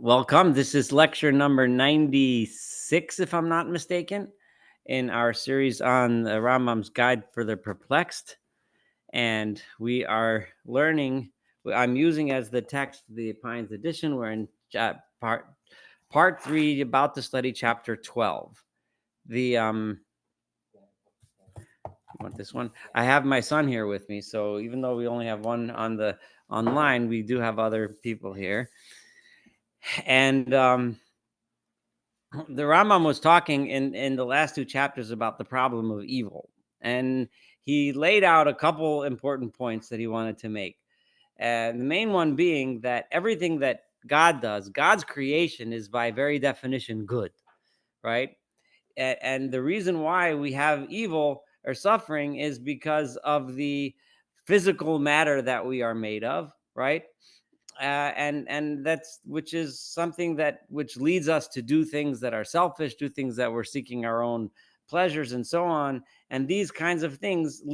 Welcome. This is lecture number 96, if I'm not mistaken, in our series on the Rambam's Guide for the Perplexed. And we are learning, I'm using as the text the Pines edition. We're in part 3, about to study chapter 12. You want this one? I have my son here with me, so even though we only have one on the online, we do have other people here. And the Rambam was talking in the last two chapters about the problem of evil, and he laid out a couple important points that he wanted to make. And the main one being that everything that God does, God's creation, is by very definition good, right? And the reason why we have evil or suffering is because of the physical matter that we are made of, right? And that's which is something which leads us to do things that are selfish, do things that we're seeking our own pleasures and so on. And these kinds of things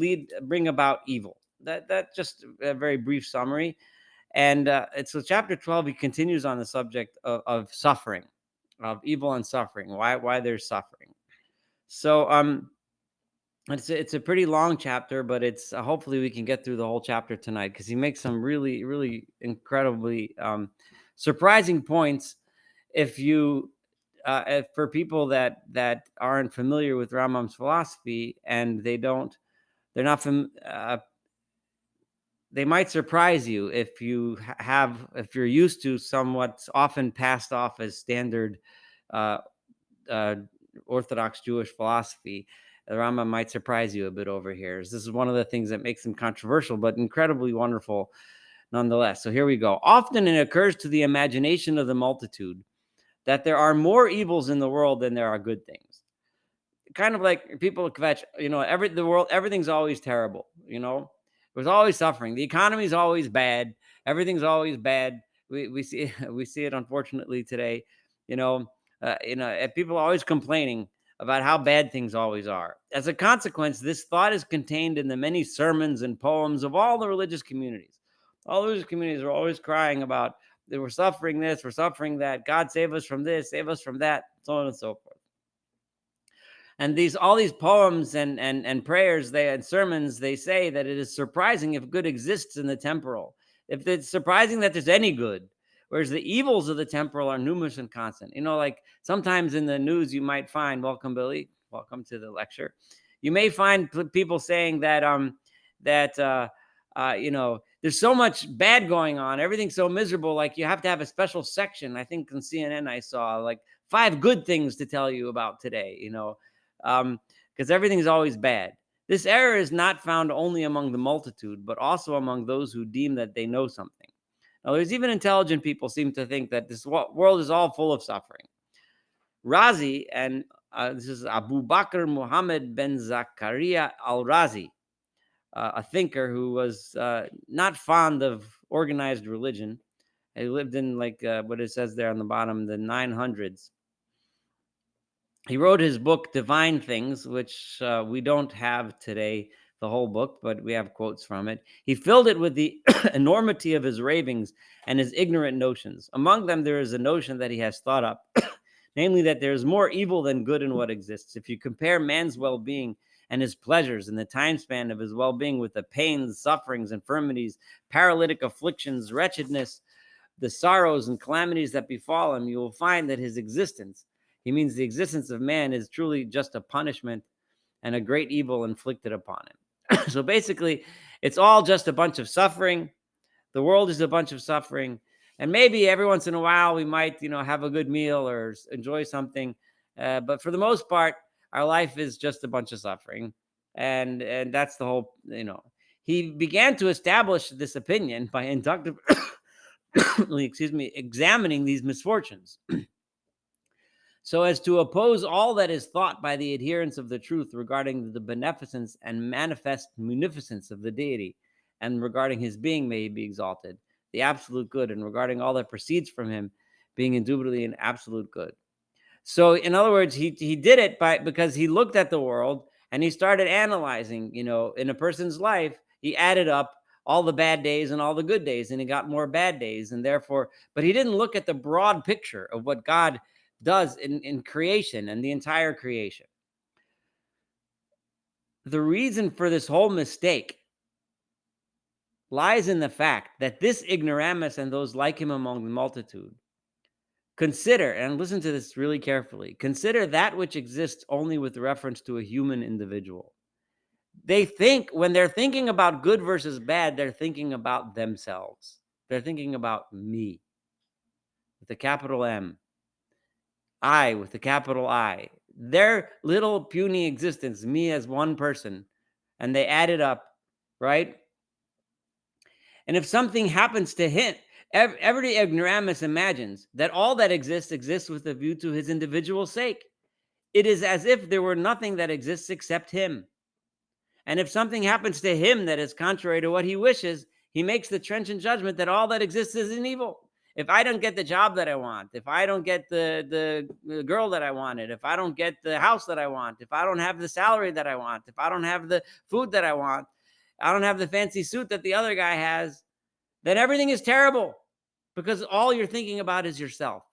bring about evil. That just a very brief summary. And so chapter 12, he continues on the subject of suffering, of evil and suffering, why there's suffering. So it's a pretty long chapter, but it's hopefully we can get through the whole chapter tonight, because he makes some really, really incredibly surprising points. If for people that aren't familiar with Rambam's philosophy, and they might surprise you if you're used to somewhat often passed off as standard Orthodox Jewish philosophy. The Rambam might surprise you a bit over here. This is one of the things that makes him controversial, but incredibly wonderful nonetheless. So here we go. Often it occurs to the imagination of the multitude that there are more evils in the world than there are good things. Kind of like people kvetch, everything's always terrible. There's always suffering. The economy is always bad. Everything's always bad. We see it unfortunately today. People are always complaining about how bad things always are. As a consequence, this thought is contained in the many sermons and poems of all the religious communities. All the religious communities are always crying about that we're suffering this, we're suffering that. God save us from this, save us from that, so on and so forth. And all these poems and prayers, and sermons, they say that it is surprising if good exists in the temporal. If it's surprising that there's any good, whereas the evils of the temporal are numerous and constant. Like sometimes in the news you might find, welcome Billy, welcome to the lecture. You may find people saying that there's so much bad going on, everything's so miserable, like you have to have a special section. I think on CNN I saw like 5 good things to tell you about today, because everything's always bad. This error is not found only among the multitude, but also among those who deem that they know something. Now, there's even intelligent people seem to think that this world is all full of suffering. Razi, and this is Abu Bakr Muhammad ben Zakaria al-Razi, a thinker who was not fond of organized religion. He lived in what it says there on the bottom, the 900s. He wrote his book, Divine Things, which we don't have today, the whole book, but we have quotes from it. He filled it with the enormity of his ravings and his ignorant notions. Among them, there is a notion that he has thought up, namely that there is more evil than good in what exists. If you compare man's well-being and his pleasures and the time span of his well-being with the pains, sufferings, infirmities, paralytic afflictions, wretchedness, the sorrows and calamities that befall him, you will find that his existence, he means the existence of man, is truly just a punishment and a great evil inflicted upon him. So basically, it's all just a bunch of suffering. The world is a bunch of suffering. And maybe every once in a while we might, have a good meal or enjoy something. But for the most part, our life is just a bunch of suffering. And that's the whole, He began to establish this opinion by inductively, examining these misfortunes, so as to oppose all that is thought by the adherents of the truth regarding the beneficence and manifest munificence of the deity, and regarding his being, may he be exalted, the absolute good, and regarding all that proceeds from him, being indubitably an absolute good. So in other words, he did it because he looked at the world and he started analyzing, in a person's life. He added up all the bad days and all the good days, and he got more bad days. And therefore, but he didn't look at the broad picture of what God does in creation and the entire creation. The reason for this whole mistake lies in the fact that this ignoramus and those like him among the multitude consider, and listen to this really carefully, consider that which exists only with reference to a human individual. They think, when they're thinking about good versus bad, they're thinking about themselves. They're thinking about me with a capital M, I with a capital I. Their little puny existence, me as one person, and they add it up, right? And if something happens to him, every ignoramus imagines that all that exists with a view to his individual sake. It is as if there were nothing that exists except him. And if something happens to him that is contrary to what he wishes, he makes the trenchant judgment that all that exists is an evil. If I don't get the job that I want, if I don't get the girl that I wanted, if I don't get the house that I want, if I don't have the salary that I want, if I don't have the food that I want, I don't have the fancy suit that the other guy has, then everything is terrible, because all you're thinking about is yourself,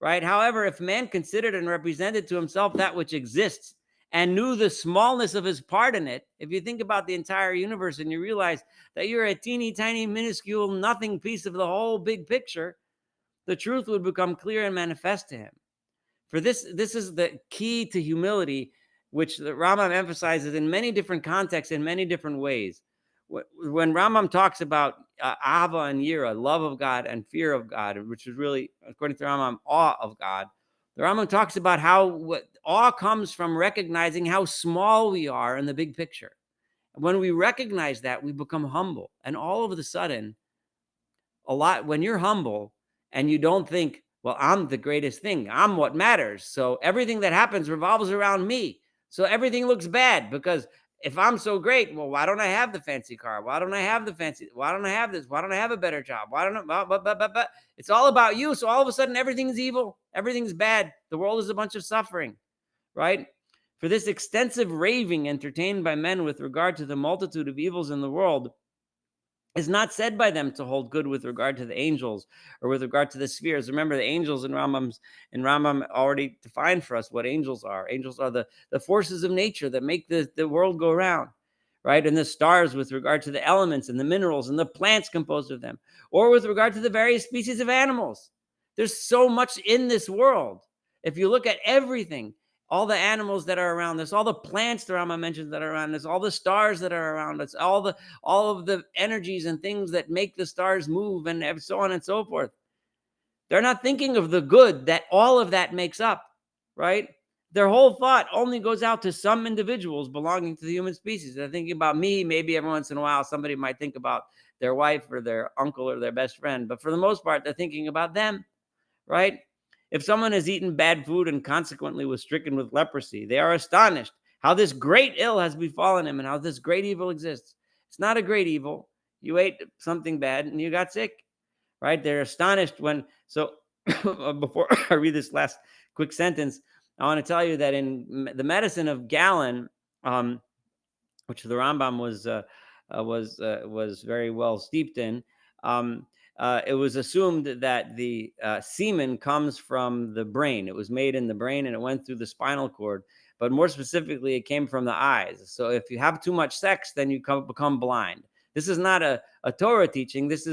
right? However, if man considered and represented to himself that which exists and knew the smallness of his part in it, if you think about the entire universe and you realize that you're a teeny tiny minuscule nothing piece of the whole big picture, the truth would become clear and manifest to him. For this is the key to humility, which the Rambam emphasizes in many different contexts, in many different ways. When Rambam talks about Ava and Yira, love of God and fear of God, which is really, according to Rambam, awe of God, the Rambam talks about how awe comes from recognizing how small we are in the big picture. When we recognize that, we become humble. And all of a sudden, when you're humble and you don't think, well, I'm the greatest thing, I'm what matters, so everything that happens revolves around me, so everything looks bad, because if I'm so great, well, why don't I have the fancy car? Why don't I have why don't I have this? Why don't I have a better job? Why don't I, but it's all about you. So all of a sudden, everything's evil, everything's bad, the world is a bunch of suffering, right? For this extensive raving entertained by men with regard to the multitude of evils in the world is not said by them to hold good with regard to the angels or with regard to the spheres. Remember, the angels in Rambam already defined for us what angels are. Angels are the forces of nature that make the world go round, right? And the stars with regard to the elements and the minerals and the plants composed of them, or with regard to the various species of animals. There's so much in this world. If you look at everything, all the animals that are around us, all the plants that Rambam mentions that are around us, all the stars that are around us, all of the energies and things that make the stars move, and so on and so forth. They're not thinking of the good that all of that makes up, right? Their whole thought only goes out to some individuals belonging to the human species. They're thinking about me. Maybe every once in a while, somebody might think about their wife or their uncle or their best friend. But for the most part, they're thinking about them, right? If someone has eaten bad food and consequently was stricken with leprosy, they are astonished how this great ill has befallen him and how this great evil exists. It's not a great evil. You ate something bad and you got sick, right? They're astonished so before I read this last quick sentence, I want to tell you that in the medicine of Galen, which the Rambam was very well steeped in, it was assumed that the semen comes from the brain. It was made in the brain and it went through the spinal cord. But more specifically, it came from the eyes. So if you have too much sex, then you become blind. This is not a Torah teaching. This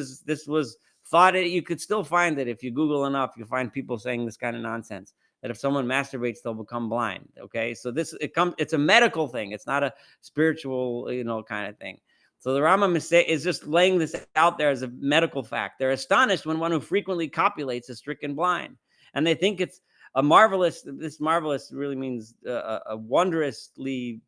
was thought. You could still find it if you Google enough. You'll find people saying this kind of nonsense, that if someone masturbates, they'll become blind. Okay, so it's a medical thing. It's not a spiritual, kind of thing. So the Rambam is just laying this out there as a medical fact. They're astonished when one who frequently copulates is stricken blind, and they think it's a marvelous. This marvelous really means a wondrously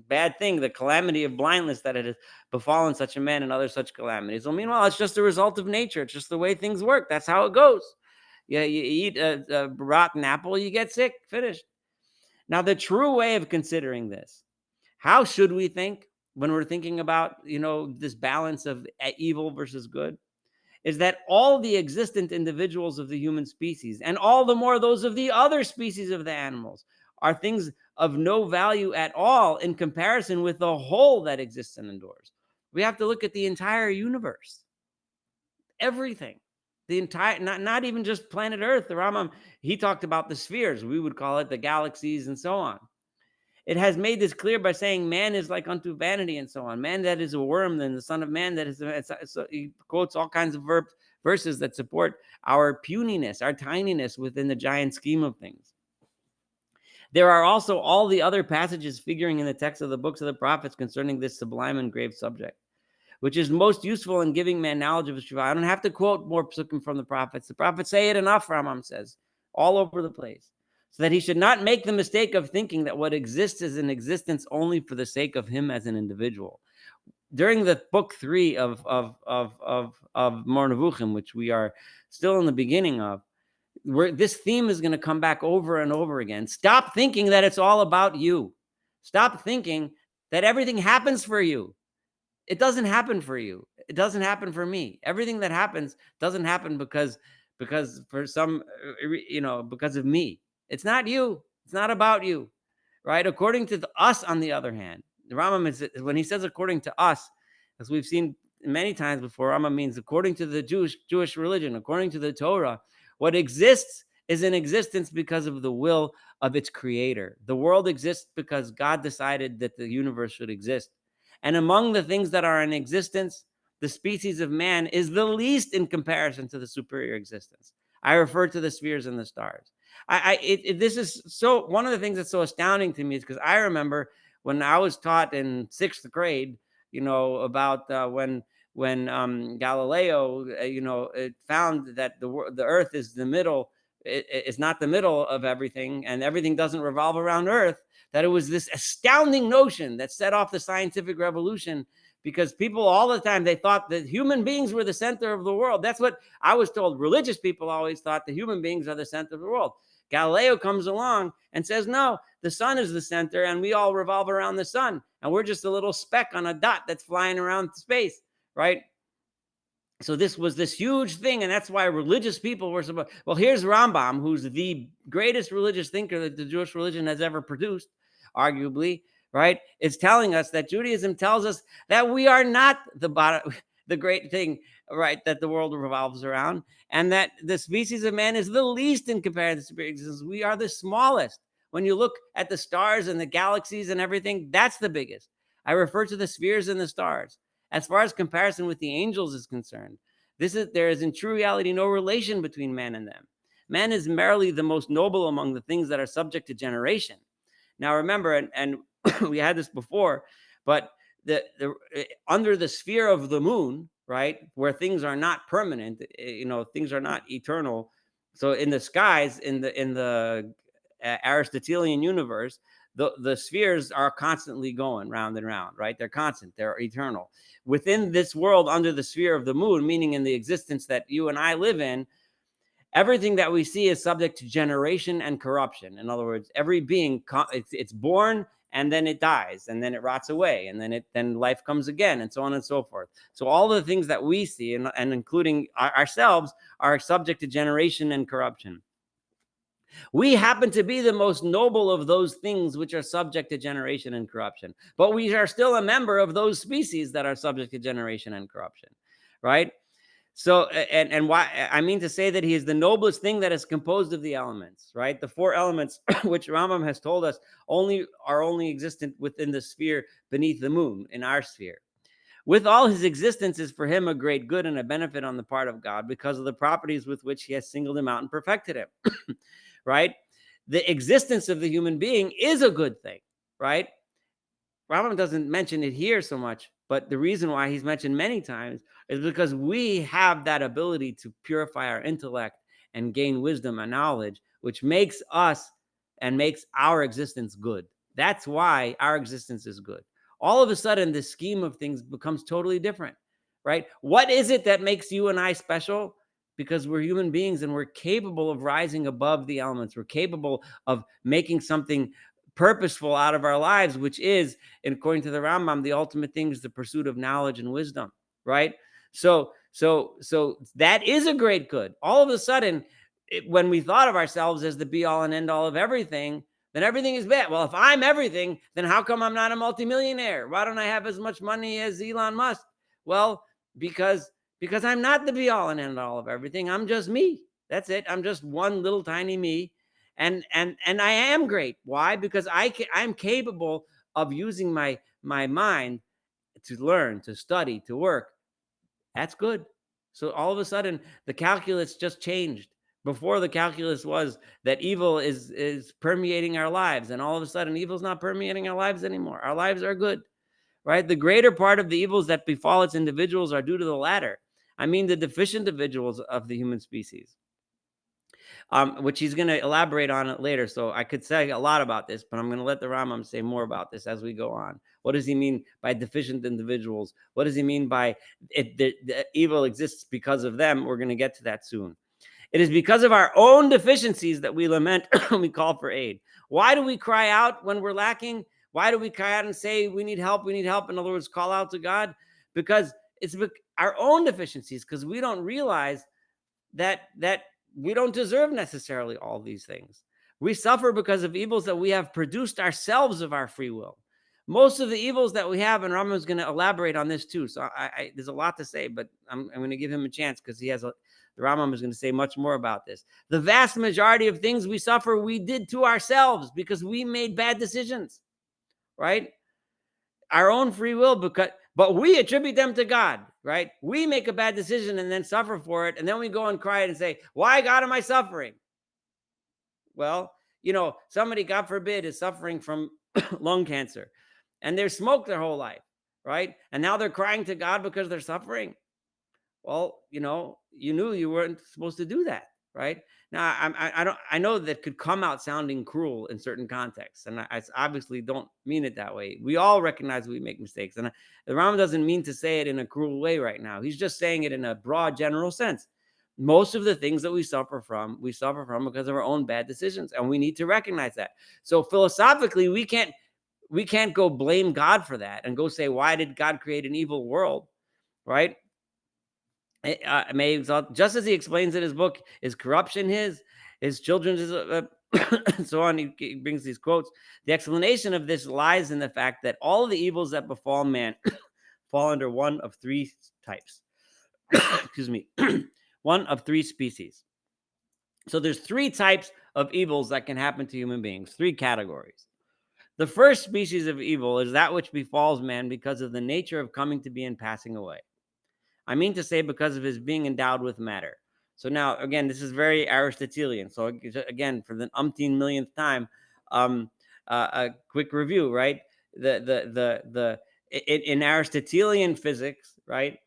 bad thing, the calamity of blindness that it has befallen such a man and other such calamities. Well, meanwhile, it's just a result of nature. It's just the way things work. That's how it goes. Yeah, you eat a rotten apple, you get sick. Finished. Now, the true way of considering this, how should we think when we're thinking about, this balance of evil versus good, is that all the existent individuals of the human species, and all the more those of the other species of the animals, are things of no value at all in comparison with the whole that exists and endures. We have to look at the entire universe, everything. The entire, not even just planet Earth. The Rambam, he talked about the spheres. We would call it the galaxies and so on. It has made this clear by saying man is like unto vanity and so on. Man that is a worm, then the son of man that is. So he quotes all kinds of verses that support our puniness, our tininess within the giant scheme of things. There are also all the other passages figuring in the text of the books of the prophets concerning this sublime and grave subject, which is most useful in giving man knowledge of Yeshiva. I don't have to quote more psukim from the prophets. The prophets say it enough, Rambam says, all over the place. So that he should not make the mistake of thinking that what exists is in existence only for the sake of him as an individual. During the book 3 of Mor Nevuchim, which we are still in the beginning of, this theme is going to come back over and over again. Stop thinking that it's all about you. Stop thinking that everything happens for you. It doesn't happen for you. It doesn't happen for me. Everything that happens doesn't happen because for some, because of me. It's not you. It's not about you, right? According to us, on the other hand, the Rambam is, when he says according to us, as we've seen many times before, Rambam means according to the Jewish religion, according to the Torah. What exists is in existence because of the will of its creator. The world exists because God decided that the universe should exist. And among the things that are in existence, the species of man is the least in comparison to the superior existence. I refer to the spheres and the stars. This is so, one of the things that's so astounding to me is because I remember when I was taught in 6th grade, about when Galileo, it found that the Earth is the middle. It's not the middle of everything, and everything doesn't revolve around Earth. That it was this astounding notion that set off the scientific revolution, because people all the time, they thought that human beings were the center of the world. That's what I was told. Religious people always thought the human beings are the center of the world. Galileo comes along and says, no, the sun is the center, and we all revolve around the sun, and we're just a little speck on a dot that's flying around space, right? So this was this huge thing, and that's why religious people were supposed. Well, here's Rambam, who's the greatest religious thinker that the Jewish religion has ever produced, arguably, right? Is telling us that Judaism tells us that we are not the bottom, the great thing, right? That the world revolves around, and that the species of man is the least in comparison to superior existence. We are the smallest. When you look at the stars and the galaxies and everything, that's the biggest. I refer to the spheres and the stars. As far as comparison with the angels is concerned, there is in true reality no relation between man and them. Man is merely the most noble among the things that are subject to generation. Now remember, and we had this before, but the under the sphere of the moon, right, where things are not permanent, things are not eternal. So in the skies, in the Aristotelian universe, the spheres are constantly going round and round, right? They're constant, they're eternal. Within this world, under the sphere of the moon, meaning in the existence that you and I live in, everything that we see is subject to generation and corruption. In other words, every being, it's born and then it dies and then it rots away and then life comes again and so on and so forth. So all the things that we see, and including ourselves, are subject to generation and corruption. We happen to be the most noble of those things which are subject to generation and corruption, but we are still a member of those species that are subject to generation and corruption, right? So, and why I mean to say that he is the noblest thing that is composed of the elements, right? The 4 elements, which Rambam has told us are only existent within the sphere beneath the moon, in our sphere. With all his existence is for him a great good and a benefit on the part of God because of the properties with which he has singled him out and perfected him. Right? The existence of the human being is a good thing, right? Rambam doesn't mention it here so much, but the reason why he's mentioned many times is because we have that ability to purify our intellect and gain wisdom and knowledge, which makes us and makes our existence good. That's why our existence is good. All of a sudden, the scheme of things becomes totally different, right? What is it that makes you and I special? Because we're human beings and we're capable of rising above the elements. We're capable of making something purposeful out of our lives, which is, according to the Rambam, the ultimate thing is the pursuit of knowledge and wisdom, right? So that is a great good. All of a sudden, when we thought of ourselves as the be all and end all of everything, then everything is bad. Well, if I'm everything, then how come I'm not a multimillionaire? Why don't I have as much money as Elon Musk? Well, because I'm not the be all and end all of everything. I'm just me. That's it. I'm just one little tiny me. And I am great. Why? Because I'm capable of using my mind to learn, to study, to work. That's good. So all of a sudden, the calculus just changed. Before, the calculus was that evil is permeating our lives, and all of a sudden, evil's not permeating our lives anymore. Our lives are good, right? The greater part of the evils that befall its individuals are due to the latter. I mean, the deficient individuals of the human species, which he's going to elaborate on it later. So I could say a lot about this, but I'm going to let the Rambam say more about this as we go on. What does he mean by deficient individuals? What does he mean by the evil exists because of them? We're going to get to that soon. It is because of our own deficiencies that we lament when we call for aid. Why do we cry out when we're lacking? Why do we cry out and say we need help? We need help. In other words, call out to God, because it's our own deficiencies, because we don't realize that we don't deserve necessarily all these things. We suffer because of evils that we have produced ourselves of our free will. Most of the evils that we have, and Rambam is going to elaborate on this too. So there's a lot to say, but I'm going to give him a chance, because the Rambam is going to say much more about this. The vast majority of things we suffer, we did to ourselves because we made bad decisions, right? Our own free will, but we attribute them to God, right? We make a bad decision and then suffer for it, and then we go and cry and say, why, God, am I suffering? Well, somebody, God forbid, is suffering from lung cancer, and they're smoked their whole life, right? And now they're crying to God because they're suffering. Well, you knew you weren't supposed to do that, right? Now, I know that could come out sounding cruel in certain contexts, and I obviously don't mean it that way. We all recognize we make mistakes, and the Rambam doesn't mean to say it in a cruel way right now. He's just saying it in a broad, general sense. Most of the things that we suffer from because of our own bad decisions, and we need to recognize that. So philosophically, we can't go blame God for that and go say, why did God create an evil world, right? May exalt, just as he explains in his book, is corruption his children's is so on. He brings these quotes. The explanation of this lies in the fact that all of the evils that befall man fall under one of three types. Excuse me. One of three species. So there's three types of evils that can happen to human beings, three categories. The first species of evil is that which befalls man because of the nature of coming to be and passing away. I mean to say, because of his being endowed with matter. So now, again, this is very Aristotelian. So again, for the umpteen millionth time, a quick review, right? In Aristotelian physics, right?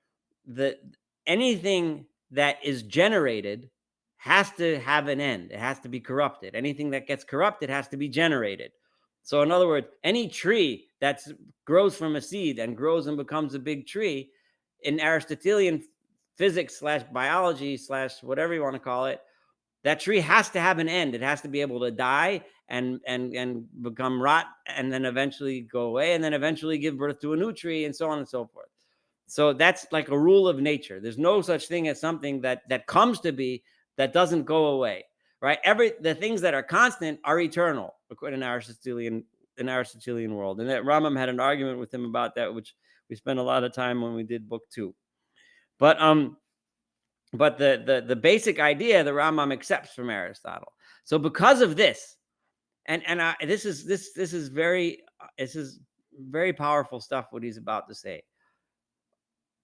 Anything that is generated has to have an end. It has to be corrupted. Anything that gets corrupted has to be generated. So in other words, any tree that grows from a seed and grows and becomes a big tree, in Aristotelian physics / biology / whatever you want to call it, that tree has to have an end. It has to be able to die and become rot, and then eventually go away, and then eventually give birth to a new tree, and so on and so forth. So that's like a rule of nature. There's no such thing as something that comes to be that doesn't go away, right? The things that are constant are eternal, according to Aristotelian world. And that Rambam had an argument with him about that, which we spent a lot of time when we did book 2. But the basic idea the Rambam accepts from Aristotle. So because of this, this is very powerful stuff what he's about to say.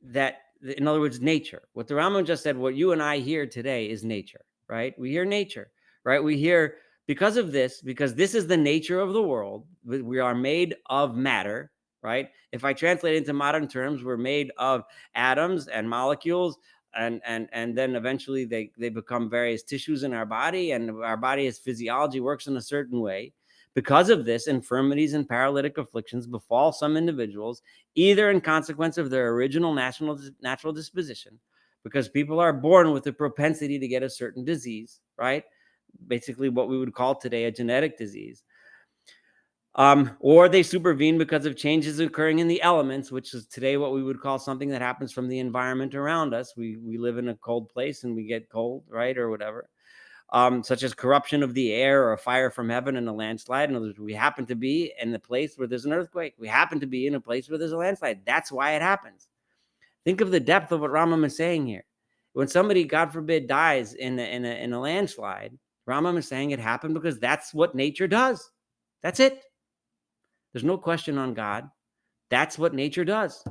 That, in other words, nature. What the Rambam just said, what you and I hear today is nature, right? We hear nature, right? We hear because this is the nature of the world. We are made of matter, right? If I translate into modern terms, we're made of atoms and molecules, and then eventually they become various tissues in our body, and our body's physiology works in a certain way. Because of this, infirmities and paralytic afflictions befall some individuals, either in consequence of their original natural disposition, because people are born with a propensity to get a certain disease, right? Basically what we would call today a genetic disease. Or they supervene because of changes occurring in the elements, which is today what we would call something that happens from the environment around us. We live in a cold place and we get cold, right? Or whatever. such as corruption of the air or a fire from heaven and a landslide. In other words, we happen to be in the place where there's an earthquake. We happen to be in a place where there's a landslide. That's why it happens. Think of the depth of what Rambam is saying here. When somebody, God forbid, dies in a landslide, Rambam is saying it happened because that's what nature does. That's it. There's no question on God. That's what nature does.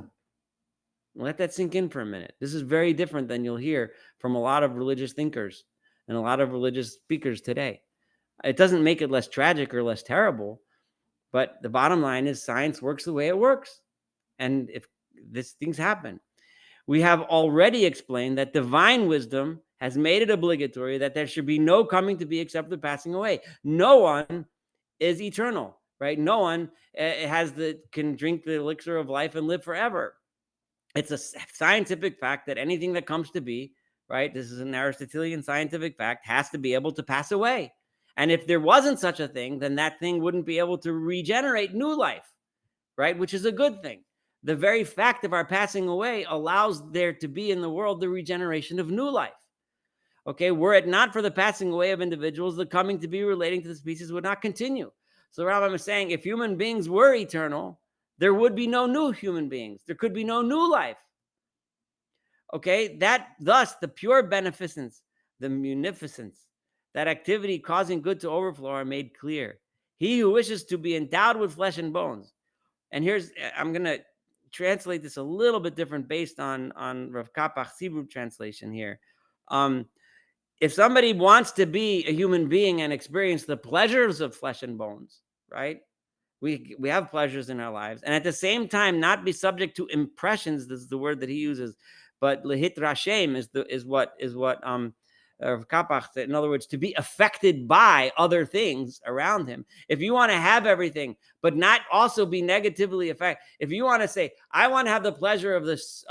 Let that sink in for a minute. This is very different than you'll hear from a lot of religious thinkers and a lot of religious speakers today. It doesn't make it less tragic or less terrible, but the bottom line is science works the way it works. And if these things happen, we have already explained that divine wisdom has made it obligatory that there should be no coming to be except the passing away. No one is eternal, right? No one can drink the elixir of life and live forever. It's a scientific fact that anything that comes to be, right? This is an Aristotelian scientific fact, has to be able to pass away. And if there wasn't such a thing, then that thing wouldn't be able to regenerate new life, right? Which is a good thing. The very fact of our passing away allows there to be in the world the regeneration of new life. Okay, were it not for the passing away of individuals, the coming to be relating to the species would not continue. So Rambam is saying, if human beings were eternal, there would be no new human beings. There could be no new life. Okay, thus the pure beneficence, the munificence, that activity causing good to overflow are made clear. He who wishes to be endowed with flesh and bones. And I'm going to translate this a little bit different based on Rav Kapach's Hebrew translation here. If somebody wants to be a human being and experience the pleasures of flesh and bones, right? We have pleasures in our lives, and at the same time not be subject to impressions. This is the word that he uses, but lehit rashem is what Kapach said. In other words, to be affected by other things around him. If you want to have everything, but not also be negatively affected. If you want to say, I want to have the pleasure of this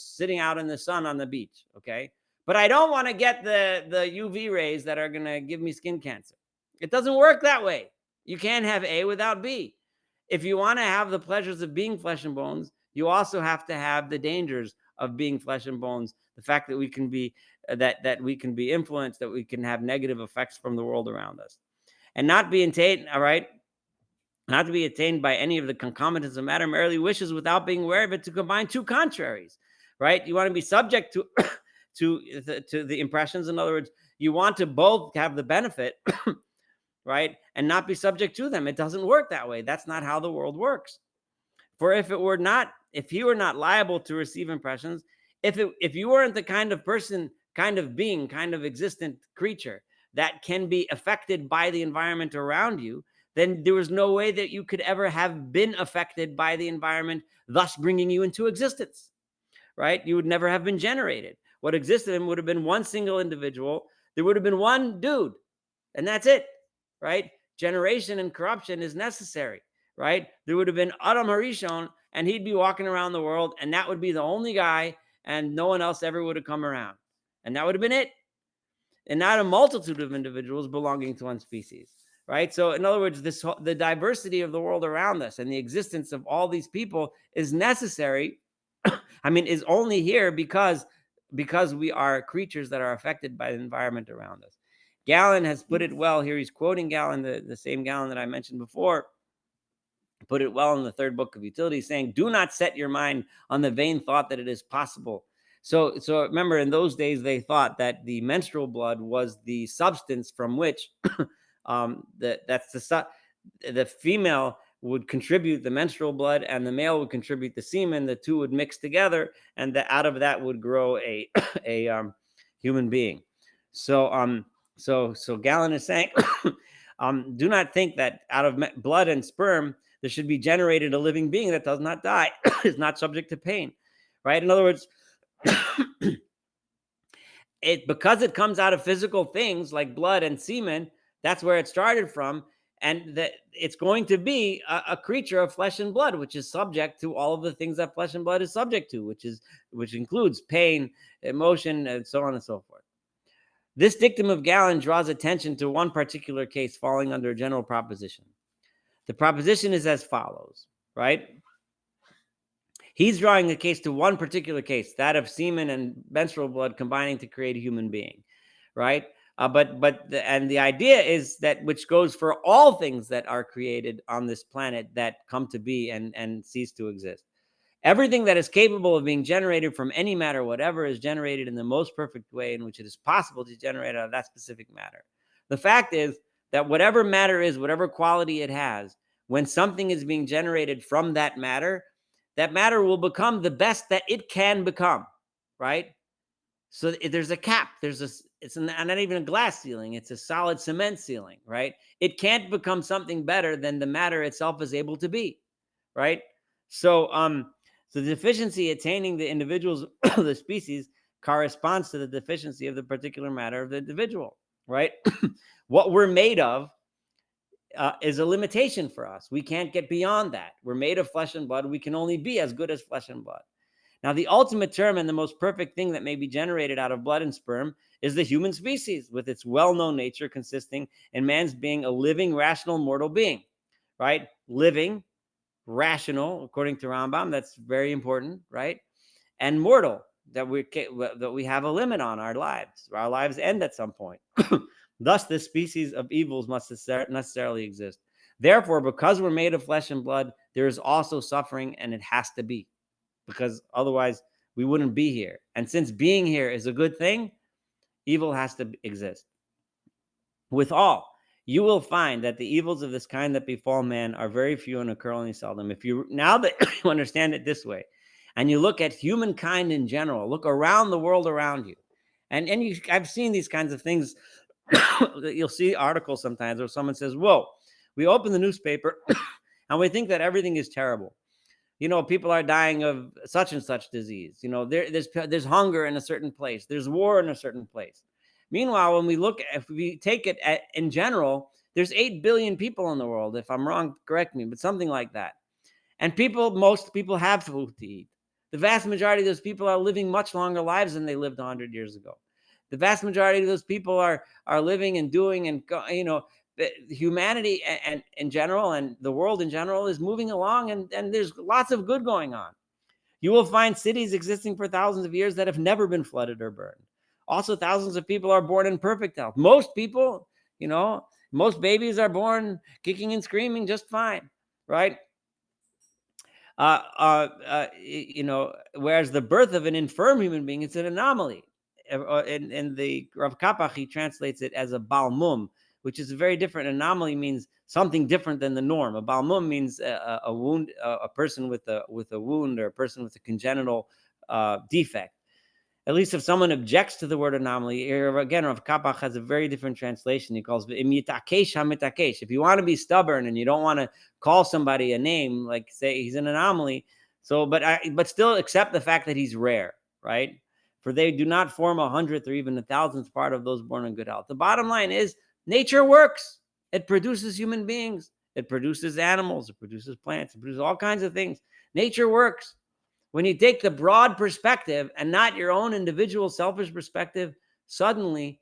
sitting out in the sun on the beach, okay, but I don't want to get the UV rays that are going to give me skin cancer. It doesn't work that way. You can't have A without B. If you want to have the pleasures of being flesh and bones, you also have to have the dangers of being flesh and bones. The fact that we can be that we can be influenced, that we can have negative effects from the world around us, and not be attained. All right, not to be attained by any of the concomitants of matter. Merely wishes, without being aware of it, to combine two contraries. Right? You want to be subject to to the impressions. In other words, you want to both have the benefit. Right? And not be subject to them. It doesn't work that way. That's not how the world works. For if he were not liable to receive impressions, if you weren't the kind of person, kind of being, kind of existent creature that can be affected by the environment around you, then there was no way that you could ever have been affected by the environment, thus bringing you into existence, right? You would never have been generated. What existed would have been one single individual. There would have been one dude, and that's it. Right? Generation and corruption is necessary, right? There would have been Adam Harishon, and he'd be walking around the world, and that would be the only guy, and no one else ever would have come around. And that would have been it. And not a multitude of individuals belonging to one species, right? So in other words, the diversity of the world around us and the existence of all these people is necessary. Is only here because we are creatures that are affected by the environment around us. Galen has put it well here. He's quoting Galen, the same Galen that I mentioned before, put it well in the third book of Utility, saying, do not set your mind on the vain thought that it is possible. So remember, in those days, they thought that the menstrual blood was the substance from which the female would contribute the menstrual blood and the male would contribute the semen. The two would mix together, and out of that would grow a human being. So Galen is saying, do not think that out of blood and sperm there should be generated a living being that does not die, is not subject to pain, right? In other words, because it comes out of physical things like blood and semen, that's where it started from, and that it's going to be a creature of flesh and blood, which is subject to all of the things that flesh and blood is subject to, which includes pain, emotion, and so on and so forth. This dictum of Galen draws attention to one particular case falling under a general proposition. The proposition is as follows, right? He's drawing a case to one particular case, that of semen and menstrual blood combining to create a human being, right? And the idea is that, which goes for all things that are created on this planet that come to be and cease to exist. Everything that is capable of being generated from any matter, whatever, is generated in the most perfect way in which it is possible to generate out of that specific matter. The fact is that whatever matter is, whatever quality it has, when something is being generated from that matter will become the best that it can become, right? So there's a cap. It's not even a glass ceiling. It's a solid cement ceiling, right? It can't become something better than the matter itself is able to be, right? So, so the deficiency attaining the individuals of the species corresponds to the deficiency of the particular matter of the individual, right? What we're made of is a limitation for us. We can't get beyond that. We're made of flesh and blood. We can only be as good as flesh and blood. Now, the ultimate term and the most perfect thing that may be generated out of blood and sperm is the human species, with its well-known nature consisting in man's being a living, rational, mortal being, right? Living, rational, according to Rambam, that's very important, right? And mortal, that we have a limit on our lives. Our lives end at some point. Thus, this species of evils must necessarily exist. Therefore, because we're made of flesh and blood, there is also suffering, and it has to be, because otherwise we wouldn't be here. And since being here is a good thing, evil has to exist. With all, you will find that the evils of this kind that befall man are very few and occur only seldom. Now that you understand it this way, and you look at humankind in general, look around the world around you, and I've seen these kinds of things. You'll see articles sometimes where someone says, "Whoa, we open the newspaper and we think that everything is terrible. People are dying of such and such disease. There's hunger in a certain place. There's war in a certain place." Meanwhile, if we take it in general, there's 8 billion people in the world. If I'm wrong, correct me, but something like that. And most people have food to eat. The vast majority of those people are living much longer lives than they lived 100 years ago. The vast majority of those people are living and doing, and humanity and in general, and the world in general, is moving along, and there's lots of good going on. You will find cities existing for thousands of years that have never been flooded or burned. Also, thousands of people are born in perfect health. Most people, most babies are born kicking and screaming just fine, right? Whereas the birth of an infirm human being, it's an anomaly. In the Rav Kapach, he translates it as a balmum, which is a very different. Anomaly means something different than the norm. A balmum means a wound, a person with a wound, or a person with a congenital defect. At least if someone objects to the word anomaly, again, Rav Kapach has a very different translation. He calls it imitakesh hamitakesh. If you want to be stubborn and you don't want to call somebody a name, like say he's an anomaly, but still accept the fact that he's rare, right? For they do not form 100th or even 1,000th part of those born in good health. The bottom line is nature works. It produces human beings. It produces animals. It produces plants. It produces all kinds of things. Nature works. When you take the broad perspective and not your own individual selfish perspective, suddenly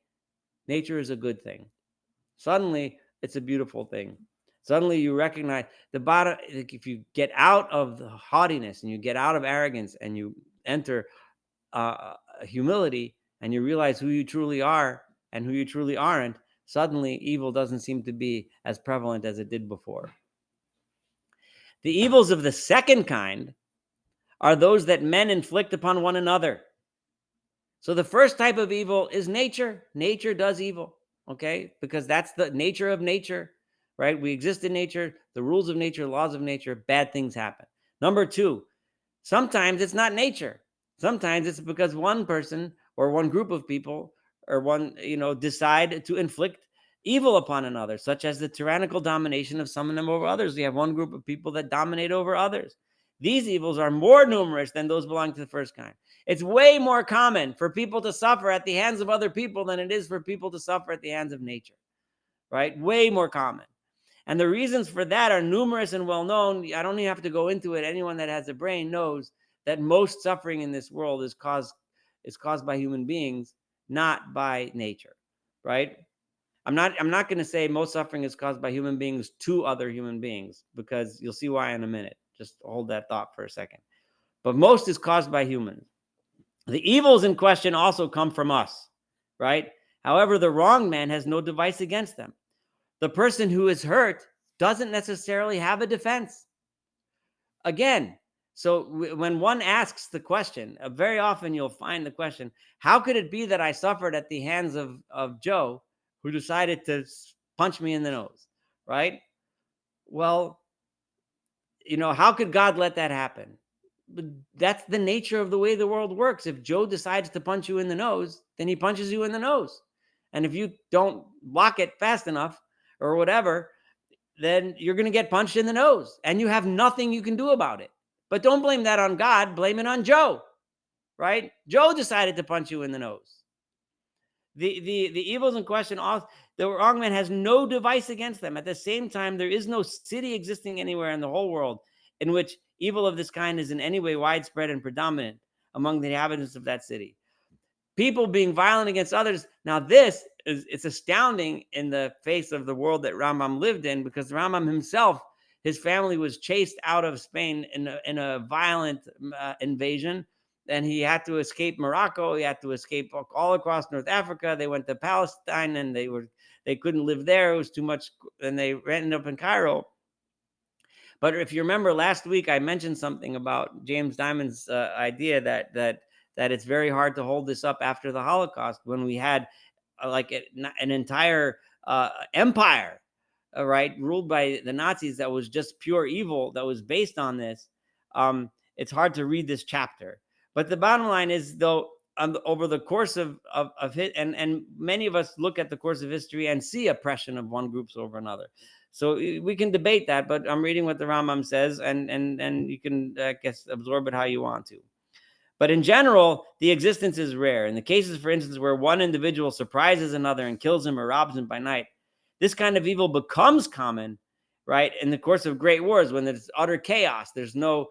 nature is a good thing. Suddenly it's a beautiful thing. Suddenly you recognize the bottom. If you get out of the haughtiness and you get out of arrogance and you enter humility, and you realize who you truly are and who you truly aren't, suddenly evil doesn't seem to be as prevalent as it did before. The evils of the second kind are those that men inflict upon one another. So the first type of evil is nature. Nature does evil, okay? Because that's the nature of nature, right? We exist in nature, the rules of nature, laws of nature, bad things happen. Number two, sometimes it's not nature. Sometimes it's because one person or one group of people or decide to inflict evil upon another, such as the tyrannical domination of some of them over others. We have one group of people that dominate over others. These evils are more numerous than those belonging to the first kind. It's way more common for people to suffer at the hands of other people than it is for people to suffer at the hands of nature, right? Way more common. And the reasons for that are numerous and well known. I don't even have to go into it. Anyone that has a brain knows that most suffering in this world is caused by human beings, not by nature, right? I'm not going to say most suffering is caused by human beings to other human beings, because you'll see why in a minute. Just hold that thought for a second. But most is caused by humans. The evils in question also come from us, right? However, the wrong man has no device against them. The person who is hurt doesn't necessarily have a defense. Again, so when one asks the question, very often you'll find the question, how could it be that I suffered at the hands of Joe, who decided to punch me in the nose, right? Well, how could God let that happen? But that's the nature of the way the world works. If Joe decides to punch you in the nose, then he punches you in the nose. And if you don't block it fast enough or whatever, then you're going to get punched in the nose and you have nothing you can do about it. But don't blame that on God, blame it on Joe, right? Joe decided to punch you in the nose. The evils in question, the wrong man has no device against them. At the same time, there is no city existing anywhere in the whole world in which evil of this kind is in any way widespread and predominant among the inhabitants of that city. People being violent against others. Now, it's astounding in the face of the world that Rambam lived in, because Rambam himself, his family was chased out of Spain in a violent invasion. And he had to escape Morocco. He had to escape all across North Africa. They went to Palestine, and they couldn't live there. It was too much, and they ended up in Cairo. But if you remember last week, I mentioned something about James Diamond's idea that it's very hard to hold this up after the Holocaust, when we had an entire empire, right, ruled by the Nazis, that was just pure evil, that was based on this. It's hard to read this chapter. But the bottom line is, though, over the course of and many of us look at the course of history and see oppression of one group over another. So we can debate that, but I'm reading what the Rambam says, and you can, I guess, absorb it how you want to. But in general, the existence is rare. In the cases, for instance, where one individual surprises another and kills him or robs him by night, this kind of evil becomes common, right, in the course of great wars, when there's utter chaos, there's no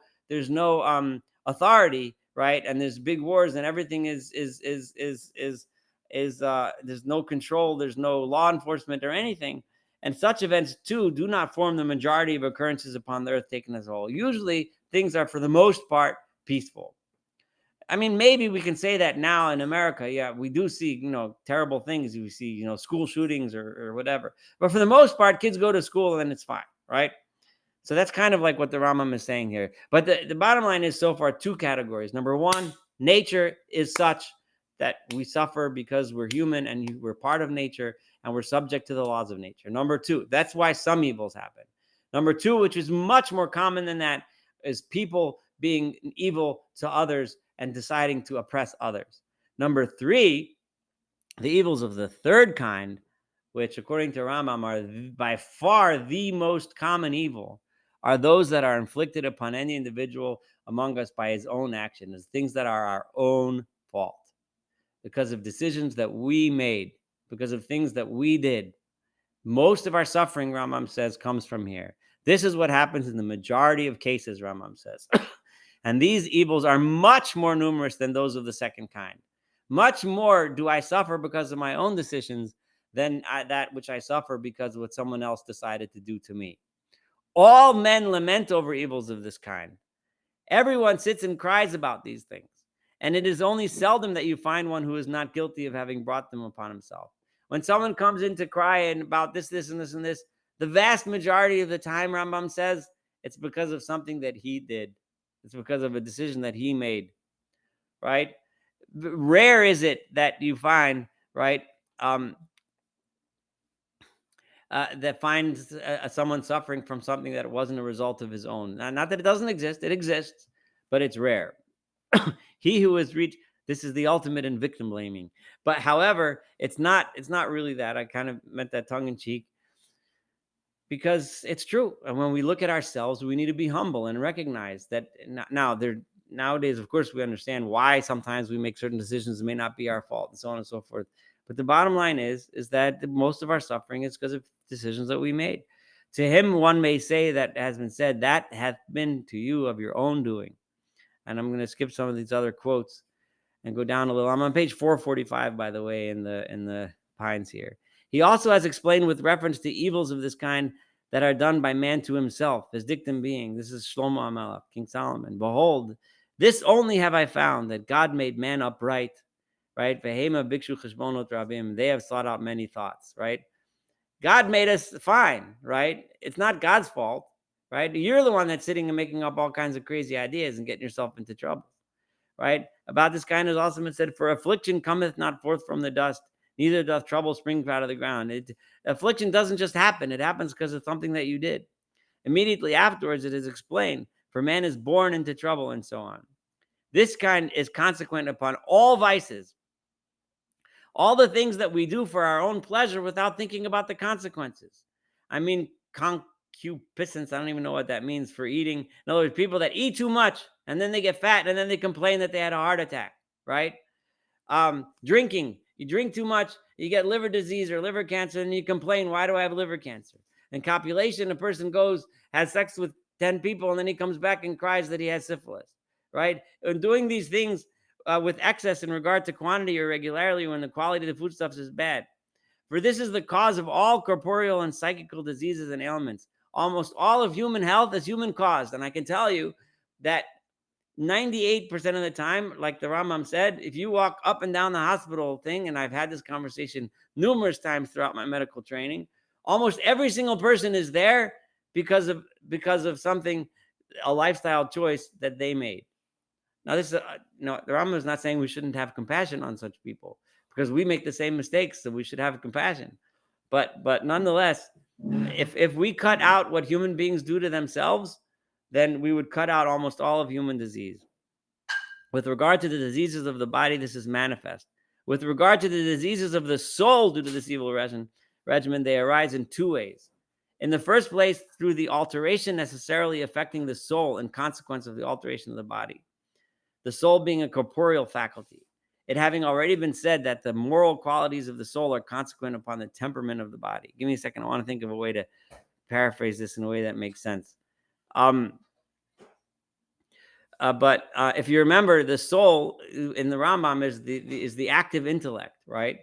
authority, right, and there's big wars, and everything is there's no control, there's no law enforcement or anything. And such events, too, do not form the majority of occurrences upon the earth taken as a whole. Usually, things are, for the most part, peaceful. I mean, maybe we can say that now in America. Yeah, we do see, terrible things. We see, school shootings or whatever. But for the most part, kids go to school and it's fine, right? So that's kind of like what the Rambam is saying here. But the bottom line is, so far, two categories. Number one, nature is such that we suffer because we're human and we're part of nature and we're subject to the laws of nature. Number two, that's why some evils happen. Number two, which is much more common than that, is people being evil to others and deciding to oppress others. Number three, the evils of the third kind, which according to Rambam are by far the most common evil, are those that are inflicted upon any individual among us by his own action, as things that are our own fault, because of decisions that we made, because of things that we did. Most of our suffering, Rambam says, comes from here. This is what happens in the majority of cases, Rambam says. And these evils are much more numerous than those of the second kind. Much more do I suffer because of my own decisions than that which I suffer because of what someone else decided to do to me. All men lament over evils of this kind. Everyone sits and cries about these things. And it is only seldom that you find one who is not guilty of having brought them upon himself. When someone comes in to cry about this, and this, and this, the vast majority of the time, Rambam says, it's because of something that he did. It's because of a decision that he made, right? Rare is it that you find, right, that finds someone suffering from something that wasn't a result of his own. Not that it doesn't exist. It exists, but it's rare. He who has reached, this is the ultimate in victim blaming. But however, it's not really that. I kind of meant that tongue in cheek, because it's true. And when we look at ourselves, we need to be humble and recognize that nowadays, of course, we understand why sometimes we make certain decisions that may not be our fault, and so on and so forth. But the bottom line is that most of our suffering is because of decisions that we made. To him, one may say, that has been said, that hath been to you of your own doing. And I'm going to skip some of these other quotes and go down a little. I'm on page 445, by the way, in the Pines here. He also has explained with reference to evils of this kind that are done by man to himself, his dictum being, this is Shlomo HaMelech, King Solomon, behold, this only have I found, that God made man upright, right? Vehema bikshu cheshbonot rabim. They have sought out many thoughts, right? God made us fine, right? It's not God's fault, right? You're the one that's sitting and making up all kinds of crazy ideas and getting yourself into trouble, right? About this kind is also been said, for affliction cometh not forth from the dust, neither doth trouble spring out of the ground. Affliction doesn't just happen. It happens because of something that you did. Immediately afterwards, it is explained, for man is born into trouble, and so on. This kind is consequent upon all vices, all the things that we do for our own pleasure without thinking about the consequences. I mean, concupiscence, I don't even know what that means for eating. In other words, people that eat too much and then they get fat and then they complain that they had a heart attack, right? Drinking, you drink too much, you get liver disease or liver cancer, and you complain, why do I have liver cancer? And copulation, a person goes, has sex with 10 people, and then he comes back and cries that he has syphilis, right? And doing these things with excess in regard to quantity or regularity when the quality of the foodstuffs is bad. For this is the cause of all corporeal and psychical diseases and ailments. Almost all of human health is human caused. And I can tell you that 98% of the time, like the Rambam said, if you walk up and down the hospital thing, and I've had this conversation numerous times throughout my medical training, almost every single person is there because of something, a lifestyle choice that they made. Now, this is the Rambam is not saying we shouldn't have compassion on such people, because we make the same mistakes, so we should have compassion. But nonetheless, if we cut out what human beings do to themselves, then we would cut out almost all of human disease. With regard to the diseases of the body, this is manifest. With regard to the diseases of the soul due to this evil regimen, they arise in two ways. In the first place, through the alteration necessarily affecting the soul in consequence of the alteration of the body. The soul being a corporeal faculty. It having already been said that the moral qualities of the soul are consequent upon the temperament of the body. Give me a second. I want to think of a way to paraphrase this in a way that makes sense. But if you remember, the soul in the Rambam is the active intellect, right?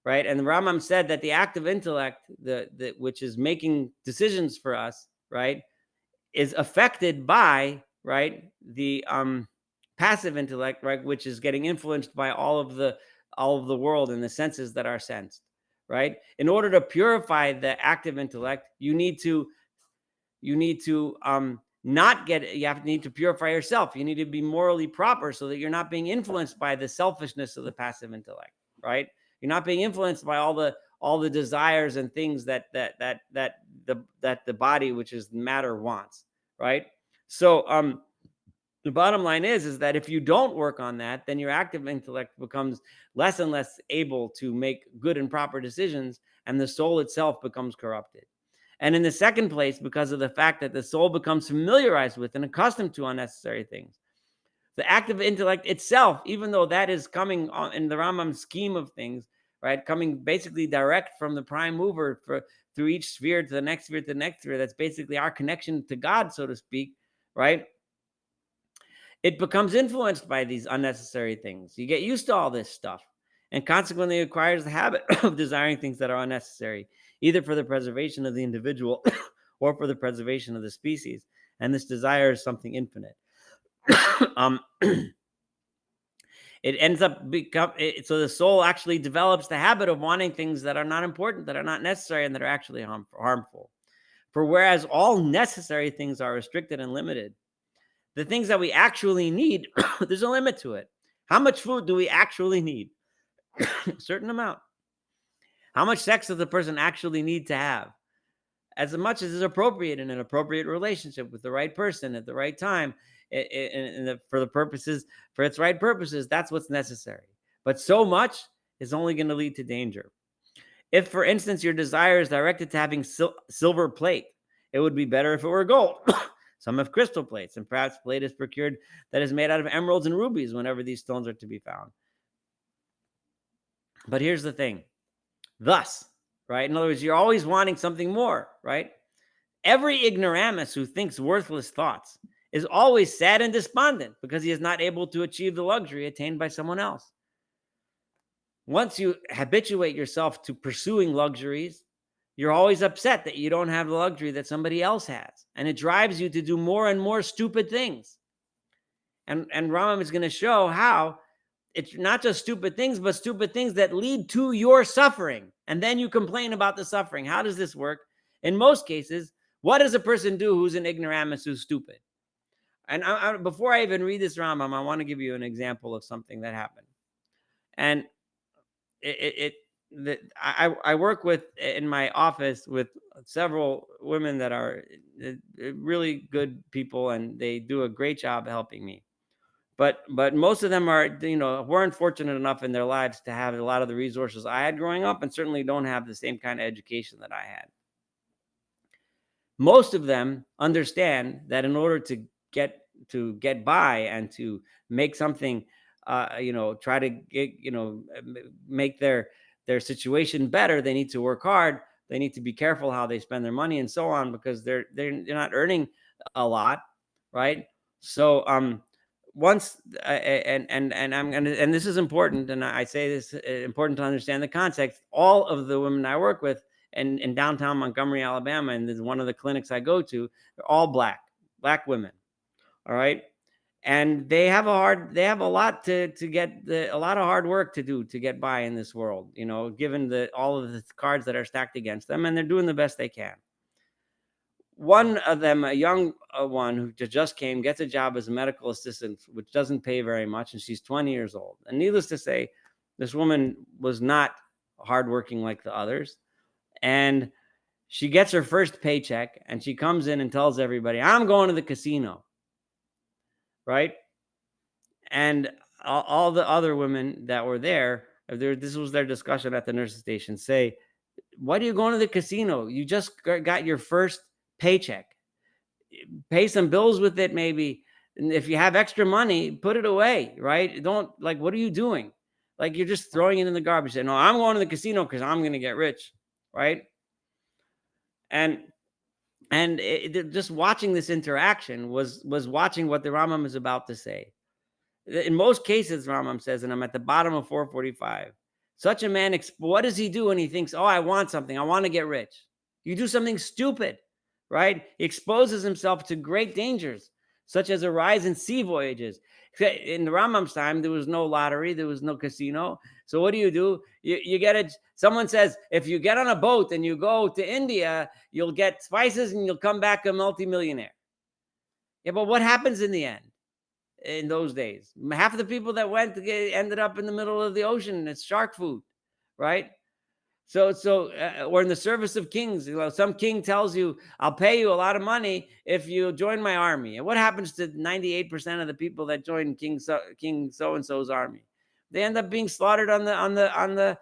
Right. And the Rambam said that the active intellect, which is making decisions for us, right, is affected by, right, the passive intellect, right, which is getting influenced by all of the world and the senses that are sensed, right? In order to purify the active intellect, you need to need to purify yourself. You need to be morally proper so that you're not being influenced by the selfishness of the passive intellect, right? You're not being influenced by all the desires and things that the body, which is matter, wants, right? So the bottom line is that if you don't work on that, then your active intellect becomes less and less able to make good and proper decisions, and the soul itself becomes corrupted. And in the second place, because of the fact that the soul becomes familiarized with and accustomed to unnecessary things, the active intellect itself, even though that is coming in the Rambam scheme of things, right, coming basically direct from the prime mover through each sphere to the next sphere to the next sphere, that's basically our connection to God, so to speak, right? It becomes influenced by these unnecessary things. You get used to all this stuff, and consequently acquires the habit of desiring things that are unnecessary, either for the preservation of the individual or for the preservation of the species. And this desire is something infinite. It ends up so the soul actually develops the habit of wanting things that are not important, that are not necessary, and that are actually harmful. For whereas all necessary things are restricted and limited, the things that we actually need, there's a limit to it. How much food do we actually need? A certain amount. How much sex does the person actually need to have? As much as is appropriate in an appropriate relationship with the right person at the right time, for its right purposes, that's what's necessary. But so much is only going to lead to danger. If, for instance, your desire is directed to having silver plate, it would be better if it were gold. Some have crystal plates, and perhaps plate is procured that is made out of emeralds and rubies whenever these stones are to be found. But here's the thing. Thus, right? In other words, you're always wanting something more, right? Every ignoramus who thinks worthless thoughts is always sad and despondent because he is not able to achieve the luxury attained by someone else. Once you habituate yourself to pursuing luxuries, you're always upset that you don't have the luxury that somebody else has. And it drives you to do more and more stupid things. And Rambam is going to show how it's not just stupid things, but stupid things that lead to your suffering. And then you complain about the suffering. How does this work? In most cases, what does a person do who's an ignoramus, who's stupid? And before I even read this Rambam, I want to give you an example of something that happened. And I work with, in my office, with several women that are really good people, and they do a great job helping me. But most of them are, weren't fortunate enough in their lives to have a lot of the resources I had growing up, and certainly don't have the same kind of education that I had. Most of them understand that in order to get by and to make something, try to get, make their situation better, they need to work hard. They need to be careful how they spend their money and so on, because they're not earning a lot, right? So once and I'm gonna, and this is important, and I say this important to understand the context. All of the women I work with in downtown Montgomery, Alabama, and this is one of the clinics I go to, they're all black women. All right. And they have a lot to get a lot of hard work to do to get by in this world, given all of the cards that are stacked against them, and they're doing the best they can. One of them, a young one who just came, gets a job as a medical assistant, which doesn't pay very much, and she's 20 years old. And needless to say, this woman was not hardworking like the others. And she gets her first paycheck, and she comes in and tells everybody, "I'm going to the casino." Right? And all the other women that were there, this was their discussion at the nurse's station, say, "Why are you going to the casino? You just got your first paycheck. Pay some bills with it, maybe. And if you have extra money, put it away, right? Don't, like, what are you doing? Like, you're just throwing it in the garbage." Say, "No, I'm going to the casino because I'm going to get rich," right? And just watching this interaction was watching what the Rambam is about to say. In most cases, Rambam says, and I'm at the bottom of 445, such a man, what does he do when he thinks, "Oh, I want something, I want to get rich"? You do something stupid, right? He exposes himself to great dangers, such as a rise in sea voyages. In the Rambam's time, there was no lottery, there was no casino. So what do? You get it. Someone says, if you get on a boat and you go to India, you'll get spices and you'll come back a multimillionaire. Yeah, but what happens in the end? In those days, half of the people that went ended up in the middle of the ocean. It's shark food, right? Or in the service of kings, some king tells you, "I'll pay you a lot of money if you join my army." And what happens to 98% of the people that join King so and so's army? They end up being slaughtered on the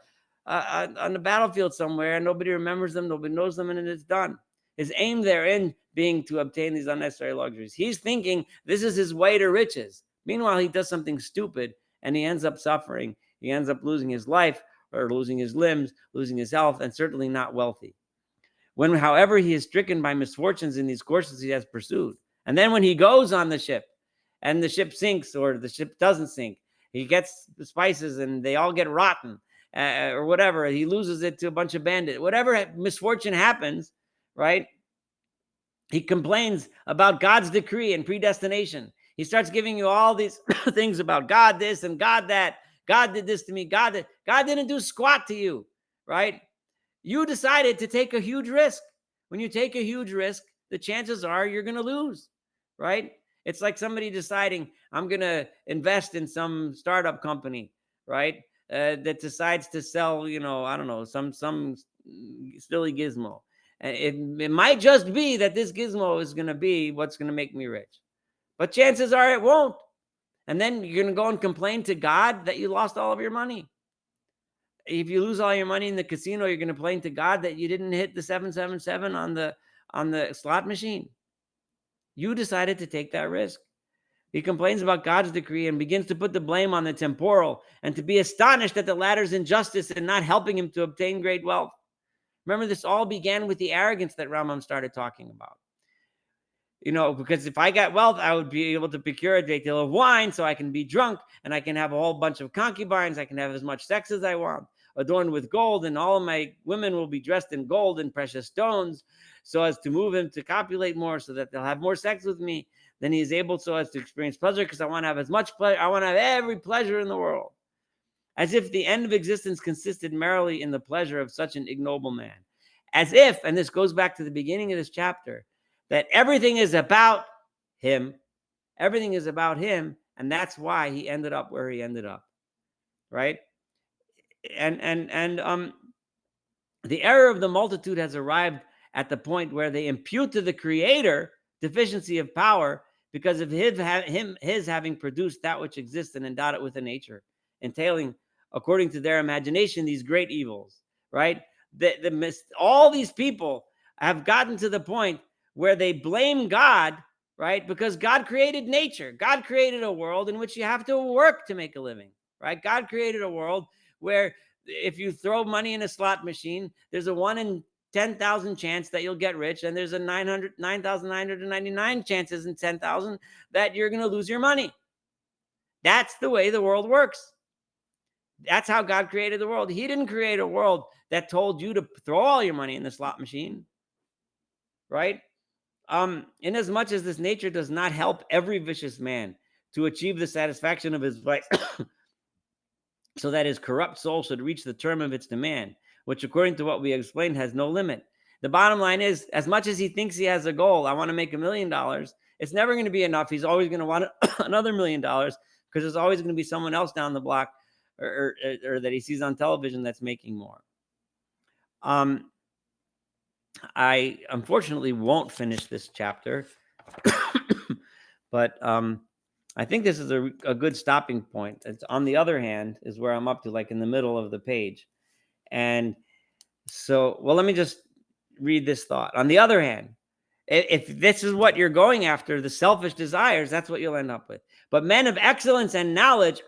battlefield somewhere, and nobody remembers them, nobody knows them, and it's done. His aim therein being to obtain these unnecessary luxuries. He's thinking this is his way to riches. Meanwhile, he does something stupid, and he ends up suffering. He ends up losing his life, or losing his limbs, losing his health, and certainly not wealthy. When, however, he is stricken by misfortunes in these courses he has pursued, and then when he goes on the ship and the ship sinks or the ship doesn't sink, he gets the spices and they all get rotten, or whatever. He loses it to a bunch of bandits. Whatever misfortune happens, right? He complains about God's decree and predestination. He starts giving you all these things about God this and God that. God did this to me. God didn't do squat to you, right? You decided to take a huge risk. When you take a huge risk, the chances are you're going to lose, right? It's like somebody deciding, "I'm going to invest in some startup company," right? That decides to sell, I don't know, some silly gizmo. It might just be that this gizmo is going to be what's going to make me rich, but chances are it won't. And then you're going to go and complain to God that you lost all of your money. If you lose all your money in the casino, you're going to complain to God that you didn't hit the 777 on the slot machine. You decided to take that risk. He complains about God's decree and begins to put the blame on the temporal and to be astonished at the latter's injustice and not helping him to obtain great wealth. Remember, this all began with the arrogance that Rambam started talking about. Because if I got wealth, I would be able to procure a great deal of wine so I can be drunk and I can have a whole bunch of concubines. I can have as much sex as I want, adorned with gold, and all of my women will be dressed in gold and precious stones so as to move him to copulate more so that they'll have more sex with me. Then he is able so as to experience pleasure because I want to have as much pleasure. I want to have every pleasure in the world. as if the end of existence consisted merely in the pleasure of such an ignoble man. As if, and this goes back to the beginning of this chapter, that everything is about him. Everything is about him, and that's why he ended up where he ended up, right? And the error of the multitude has arrived at the point where they impute to the Creator deficiency of power because of his having produced that which exists and endowed it with a nature, entailing, according to their imagination, these great evils, right? All these people have gotten to the point where they blame God, right? Because God created nature. God created a world in which you have to work to make a living, right? God created a world where if you throw money in a slot machine, there's a 1 in 10,000 chance that you'll get rich, and there's a 9,999 chances in 10,000 that you're going to lose your money. That's the way the world works. That's how God created the world. He didn't create a world that told you to throw all your money in the slot machine, right? Inasmuch as this nature does not help every vicious man to achieve the satisfaction of his vice, so that his corrupt soul should reach the term of its demand, which, according to what we explained, has no limit. The bottom line is, as much as he thinks he has a goal, I want to make $1 million, it's never going to be enough. He's always going to want another $1 million because there's always going to be someone else down the block or that he sees on television that's making more. I unfortunately won't finish this chapter, but I think this is a good stopping point. It's, on the other hand, is where I'm up to, like in the middle of the page. And so, well, let me just read this thought. On the other hand, if this is what you're going after, the selfish desires, that's what you'll end up with. But men of excellence and knowledge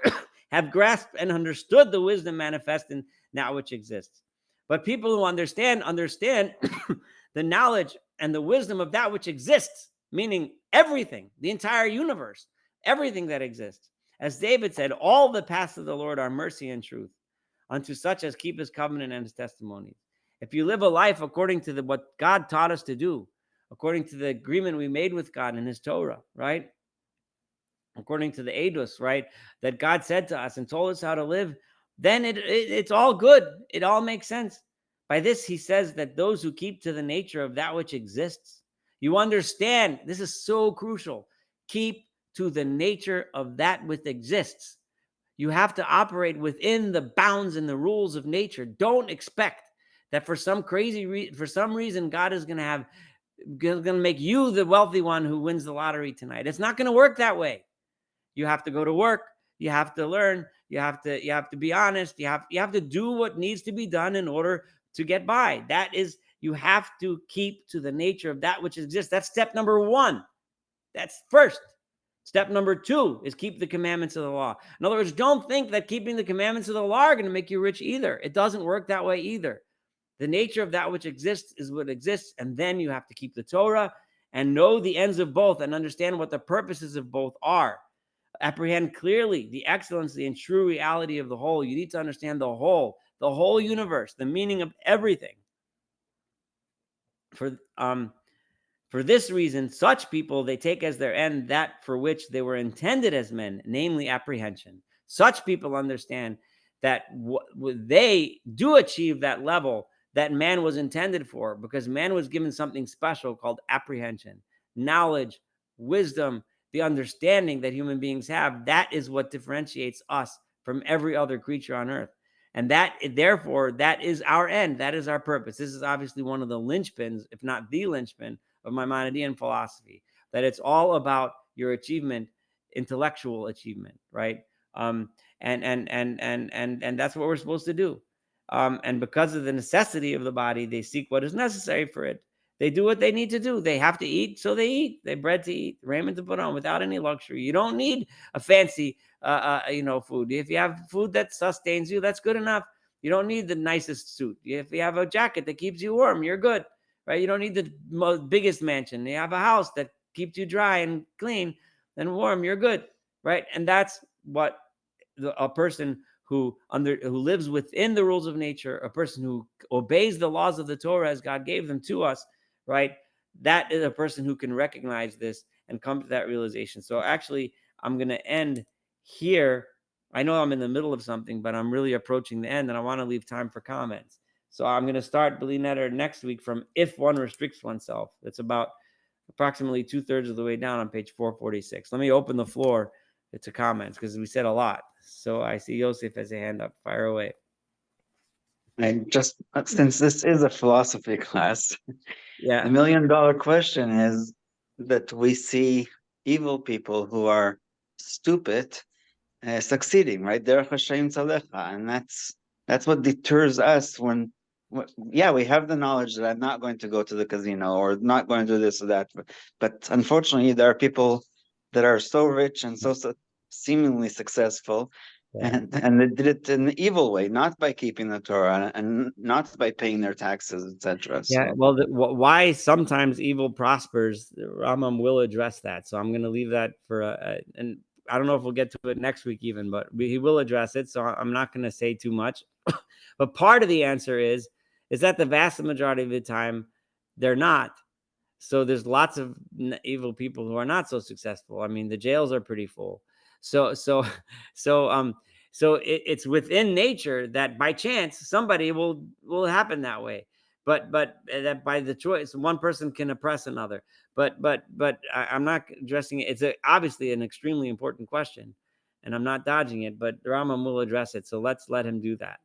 have grasped and understood the wisdom manifest in that which exists. But people who understand the knowledge and the wisdom of that which exists, meaning everything, the entire universe, everything that exists. As David said, all the paths of the Lord are mercy and truth unto such as keep his covenant and his testimonies. If you live a life according to what God taught us to do, according to the agreement we made with God in his Torah, right? According to the Eidos, right? That God said to us and told us how to live, then it's all good. It all makes sense. By this, he says that those who keep to the nature of that which exists, you understand, this is so crucial. Keep to the nature of that which exists. You have to operate within the bounds and the rules of nature. Don't expect that for some reason, God is going to make you the wealthy one who wins the lottery tonight. It's not going to work that way. You have to go to work. You have to learn. You have to be honest. You have to do what needs to be done in order to get by. That is, you have to keep to the nature of that which exists. That's step number 1. That's first. Step number 2 is keep the commandments of the law. In other words, don't think that keeping the commandments of the law are going to make you rich either. It doesn't work that way either. The nature of that which exists is what exists, and then you have to keep the Torah and know the ends of both and understand what the purposes of both are. Apprehend clearly the excellency and true reality of the whole. You need to understand the whole universe, the meaning of everything. For this reason, such people, they take as their end that for which they were intended as men, namely apprehension. Such people understand that they do achieve that level that man was intended for, because man was given something special called apprehension, knowledge, wisdom, the understanding that human beings have. That is what differentiates us from every other creature on earth. And therefore, that is our end. That is our purpose. This is obviously one of the linchpins, if not the linchpin, of Maimonidean philosophy, that it's all about your achievement, intellectual achievement, right? And that's what we're supposed to do. And because of the necessity of the body, they seek what is necessary for it. They do what they need to do. They have to eat, so they eat. They bread to eat, raiment to put on, without any luxury. You don't need a fancy, food. If you have food that sustains you, that's good enough. You don't need the nicest suit. If you have a jacket that keeps you warm, you're good, right? You don't need the biggest mansion. You have a house that keeps you dry and clean and warm, you're good, right? And that's what a person who lives within the rules of nature, a person who obeys the laws of the Torah as God gave them to us, right? That is a person who can recognize this and come to that realization. So actually, I'm going to end here I know I'm in the middle of something, but I'm really approaching the end, and I want to leave time for comments. So I'm going to start B'li next week from if one restricts oneself. It's about approximately 2/3 of the way down on page 446. Let me open the floor to comments because we said a lot. So I see Yosef has a hand up. Fire away. I just, since this is a philosophy class, Yeah. the $1,000,000 question is that we see evil people who are stupid succeeding, right? Derech Hashem Tzalecha, and that's what deters us when, yeah, we have the knowledge that I'm not going to go to the casino or not going to do this or that, but unfortunately, there are people that are so rich and so seemingly successful, Yeah. and they did it in the evil way, not by keeping the Torah and not by paying their taxes, etc. Yeah. So, Well, why sometimes evil prospers, Rambam will address that. So I'm going to leave that for and I don't know if we'll get to it next week even, but he will address it. So I'm not going to say too much. But part of the answer is that the vast majority of the time they're not. So there's lots of evil people who are not so successful. I mean, the jails are pretty full. So so so it's within nature that by chance somebody will happen that way. But that by the choice, one person can oppress another. But I'm not addressing it. It's obviously an extremely important question, and I'm not dodging it. But Rambam will address it. So let's let him do that.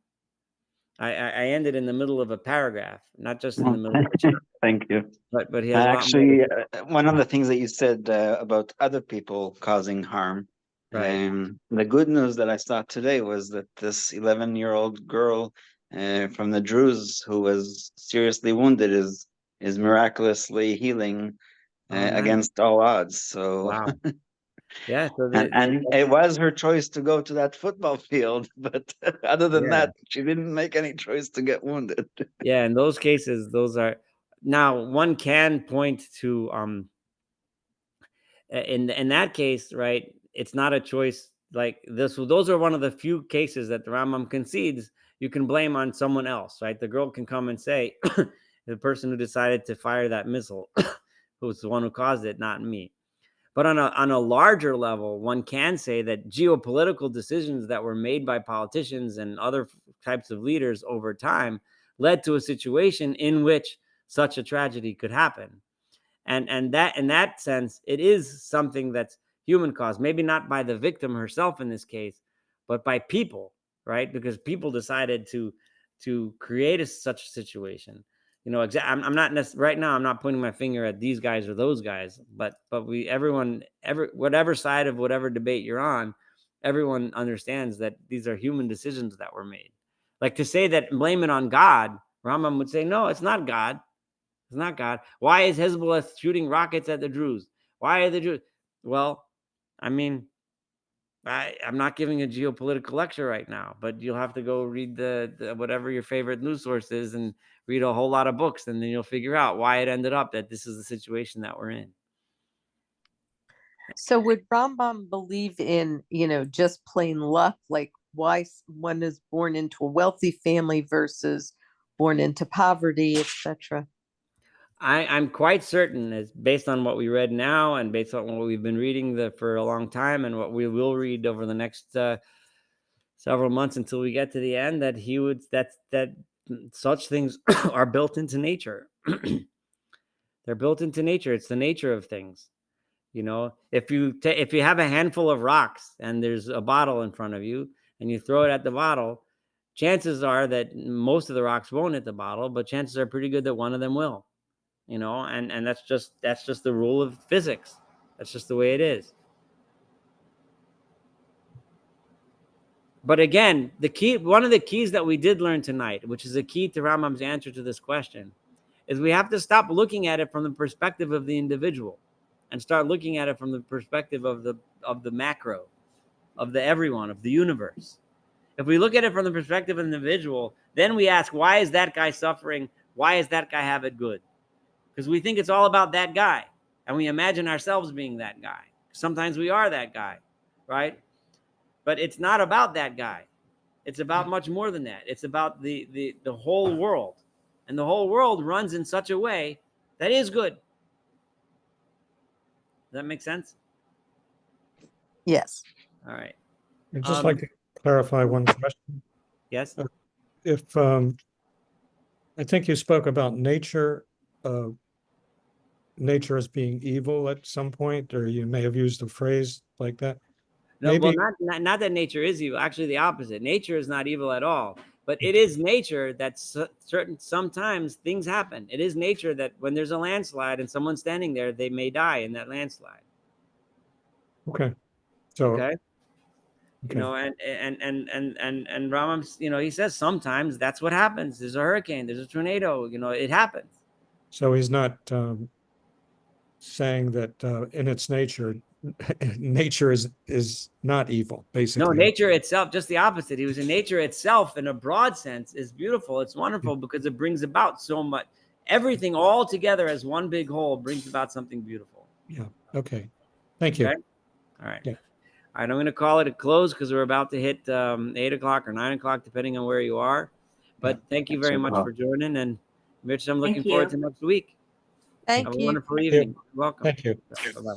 I ended in the middle of a paragraph, not just in the middle of a chapter. thank you. But he has a lot more. Actually, one of the things that you said about other people causing harm, Right. the good news that I saw today was that this 11-year-old girl from the Druze who was seriously wounded is miraculously healing Oh, nice. against all odds. So, Wow. Yeah. So and it was her choice to go to that football field, but other than yeah. that, she didn't make any choice to get wounded. Yeah. In those cases, those are now one can point to in that case, right? It's not a choice like this. So those are one of the few cases that the Rambam concedes you can blame on someone else, right? The girl can come and say, the person who decided to fire that missile, who's the one who caused it, not me. But on a larger level, one can say that geopolitical decisions that were made by politicians and other types of leaders over time led to a situation in which such a tragedy could happen. And that in that sense, it is something that's human caused, maybe not by the victim herself in this case, but by people, right? Because people decided to create such a situation. You know, I'm not right now. I'm not pointing my finger at these guys or those guys, but everyone, whatever side of whatever debate you're on, everyone understands that these are human decisions that were made. Like to say that blame it on God, Rambam would say, no, it's not God. It's not God. Why is Hezbollah shooting rockets at the Druze? Why are the Druze? Well, I mean, I'm not giving a geopolitical lecture right now, but you'll have to go read the whatever your favorite news source is and read a whole lot of books, and then you'll figure out why it ended up that this is the situation that we're in. So would Rambam believe in, just plain luck, like why one is born into a wealthy family versus born into poverty, etc.? I'm quite certain, it's based on what we read now and based on what we've been reading for a long time and what we will read over the next several months until we get to the end, that he would that such things are built into nature. They're built into nature. It's the nature of things. You know, if you have a handful of rocks and there's a bottle in front of you and you throw it at the bottle, chances are that most of the rocks won't hit the bottle, but chances are pretty good that one of them will. You know, and that's just the rule of physics. That's just the way it is. But again, one of the keys that we did learn tonight, which is a key to Rambam's answer to this question, is we have to stop looking at it from the perspective of the individual and start looking at it from the perspective of the macro, of the everyone, of the universe. If we look at it from the perspective of the individual, then we ask, why is that guy suffering? Why is that guy have it good? Because we think it's all about that guy, and we imagine ourselves being that guy. Sometimes we are that guy, right? But it's not about that guy. It's about much more than that. It's about the whole world. And the whole world runs in such a way that is good. Does that make sense? Yes. All right. I'd just like to clarify one question? Yes. If I think you spoke about nature as being evil at some point, or you may have used a phrase like that. No, well, Maybe not that nature is evil. Actually, the opposite. Nature is not evil at all. But it is nature that sometimes things happen. It is nature that when there's a landslide and someone's standing there, they may die in that landslide. okay. So Okay. okay. You know, and Rambam, you know, he says sometimes that's what happens. There's a hurricane, there's a tornado, you know, it happens. So he's not saying that in its nature, nature is not evil, basically. No, nature itself, just the opposite. He was in nature itself in a broad sense is beautiful. It's wonderful because it brings about so much. Everything all together as one big whole brings about something beautiful. Yeah. Okay. Thank you. Okay. All right. Yeah. All right. I'm going to call it a close because we're about to hit 8 o'clock or 9 o'clock, depending on where you are. But thank you very much for joining. And Mitch, I'm looking forward to next week. Thank Have a you. wonderful evening. Welcome. Thank you. Bye-bye.